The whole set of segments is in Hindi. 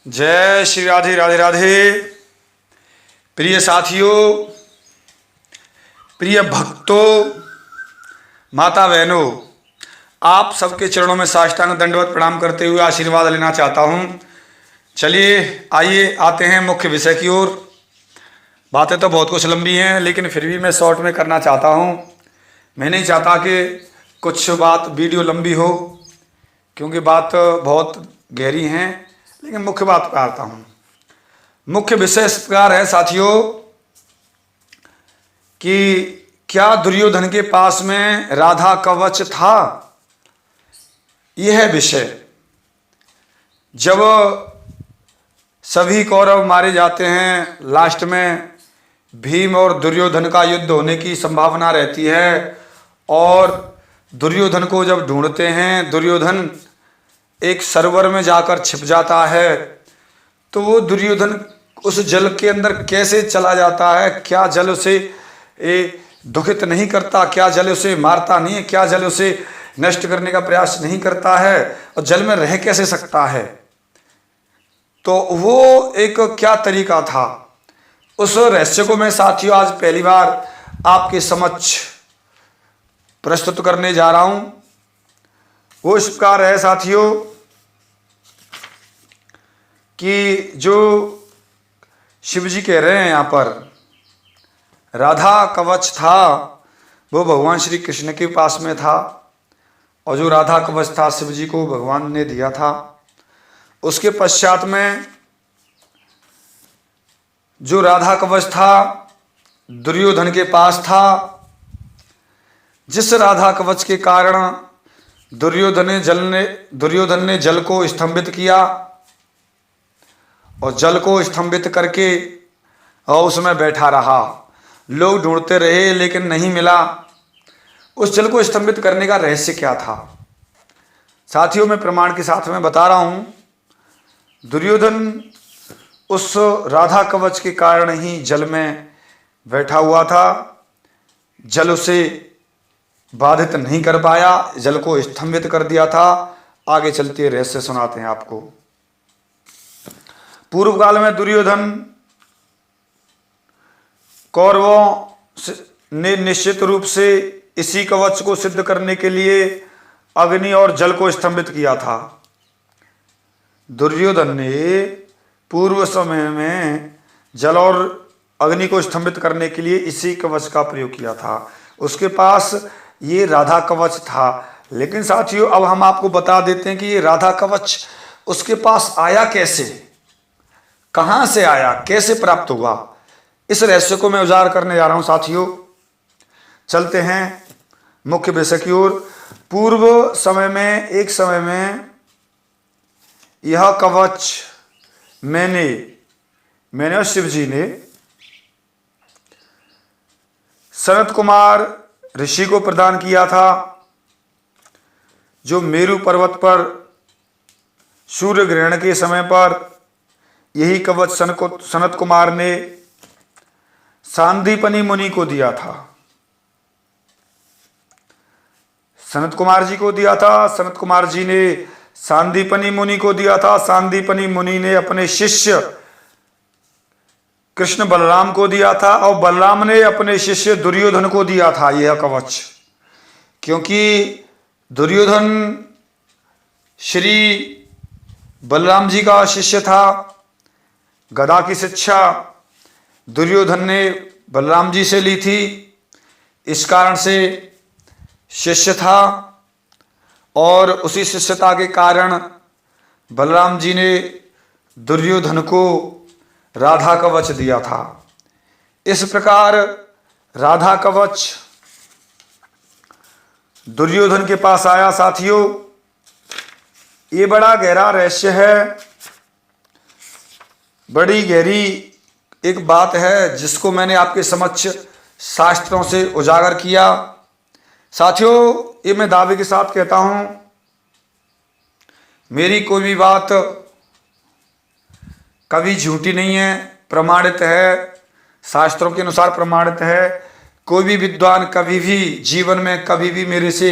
जय श्री राधे राधे राधे। प्रिय साथियों, प्रिय भक्तों, माता बहनों, आप सबके चरणों में साष्टांग दंडवत प्रणाम करते हुए आशीर्वाद लेना चाहता हूं। चलिए आइए आते हैं मुख्य विषय की ओर। बातें तो बहुत कुछ लंबी हैं, लेकिन फिर भी मैं शॉर्ट में करना चाहता हूं। मैं नहीं चाहता कि कुछ बात वीडियो लंबी हो, क्योंकि बात बहुत गहरी हैं, लेकिन मुख्य बात पर आता हूँ। मुख्य विषय इस प्रकार है साथियों कि क्या दुर्योधन के पास में राधा कवच था? यह है विषय। जब सभी कौरव मारे जाते हैं, लास्ट में भीम और दुर्योधन का युद्ध होने की संभावना रहती है, और दुर्योधन को जब ढूंढते हैं, दुर्योधन एक सरोवर में जाकर छिप जाता है। तो वो दुर्योधन उस जल के अंदर कैसे चला जाता है? क्या जल उसे दुखित नहीं करता? क्या जल उसे मारता नहीं है? क्या जल उसे नष्ट करने का प्रयास नहीं करता है? और जल में रह कैसे सकता है? तो वो एक क्या तरीका था, उस रहस्य को मैं साथियों आज पहली बार आपके समक्ष प्रस्तुत करने जा रहा हूं। वो इस प्रकार है साथियों कि जो शिव जी कह रहे हैं यहाँ पर राधा कवच था, वो भगवान श्री कृष्ण के पास में था, और जो राधा कवच था शिव जी को भगवान ने दिया था। उसके पश्चात में जो राधा कवच था दुर्योधन के पास था, जिस राधा कवच के कारण दुर्योधन ने जल को स्तंभित किया, और जल को स्तंभित करके और उसमें बैठा रहा। लोग ढूंढते रहे लेकिन नहीं मिला। उस जल को स्तंभित करने का रहस्य क्या था साथियों? मैं प्रमाण के साथ में बता रहा हूं। दुर्योधन उस राधा कवच के कारण ही जल में बैठा हुआ था। जल उसे बाधित नहीं कर पाया, जल को स्तंभित कर दिया था। आगे चलते रहस्य सुनाते हैं आपको। पूर्व काल में दुर्योधन कौरवों ने निश्चित रूप से इसी कवच को सिद्ध करने के लिए अग्नि और जल को स्तंभित किया था। दुर्योधन ने पूर्व समय में जल और अग्नि को स्तंभित करने के लिए इसी कवच का प्रयोग किया था। उसके पास ये राधा कवच था। लेकिन साथियों, अब हम आपको बता देते हैं कि ये राधा कवच उसके पास आया कैसे, कहां से आया, कैसे प्राप्त हुआ। इस रहस्य को मैं उजागर करने जा रहा हूं साथियों। चलते हैं मुख्य विषय की ओर। पूर्व समय में एक समय में यह कवच मैंने और शिव जी ने सनत कुमार ऋषि को प्रदान किया था, जो मेरु पर्वत पर सूर्य ग्रहण के समय पर यही कवच सनत कुमार ने सांदीपनि मुनि को दिया था। सनत कुमार जी को दिया था। सनत कुमार जी ने सांदीपनि मुनि को दिया था। सांदीपनि मुनि ने अपने शिष्य कृष्ण बलराम को दिया था, और बलराम ने अपने शिष्य दुर्योधन को दिया था यह कवच। क्योंकि दुर्योधन श्री बलराम जी का शिष्य था। गदा की शिक्षा दुर्योधन ने बलराम जी से ली थी, इस कारण से शिष्य था। और उसी शिष्यता के कारण बलराम जी ने दुर्योधन को राधा कवच दिया था। इस प्रकार राधा कवच दुर्योधन के पास आया साथियों। ये बड़ा गहरा रहस्य है, बड़ी गहरी एक बात है, जिसको मैंने आपके समक्ष शास्त्रों से उजागर किया। साथियों, ये मैं दावे के साथ कहता हूं, मेरी कोई भी बात कभी झूठी नहीं है, प्रमाणित है, शास्त्रों के अनुसार प्रमाणित है। कोई भी विद्वान कभी भी जीवन में कभी भी मेरे से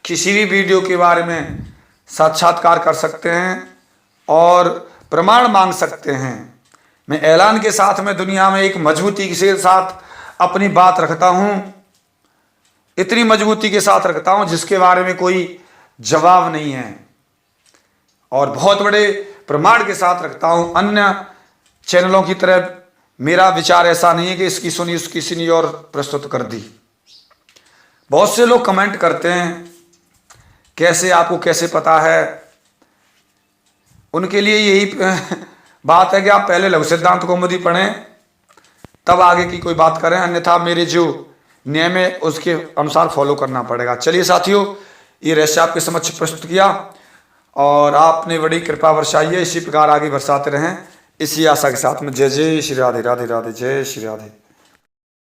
किसी भी वीडियो के बारे में साक्षात्कार कर सकते हैं, और प्रमाण मांग सकते हैं। मैं ऐलान के साथ में दुनिया में एक मजबूती के साथ अपनी बात रखता हूं, इतनी मजबूती के साथ रखता हूं जिसके बारे में कोई जवाब नहीं है, और बहुत बड़े प्रमाण के साथ रखता हूं। अन्य चैनलों की तरह मेरा विचार ऐसा नहीं है कि इसकी सुनी उसकी सुनी और प्रस्तुत कर दी। बहुत से लोग कमेंट करते हैं कैसे, आपको कैसे पता है। उनके लिए यही बात है कि आप पहले लघु सिद्धांत कौमुदी पढ़ें, तब आगे की कोई बात करें, अन्यथा मेरे जो नियम है उसके अनुसार फॉलो करना पड़ेगा। चलिए साथियों, ये रहस्य आपके समक्ष प्रस्तुत किया और आपने बड़ी कृपा बरसाई है, इसी प्रकार आगे बरसाते रहें, इसी आशा के साथ में जय जय श्री राधे राधे राधे, जय श्री राधे।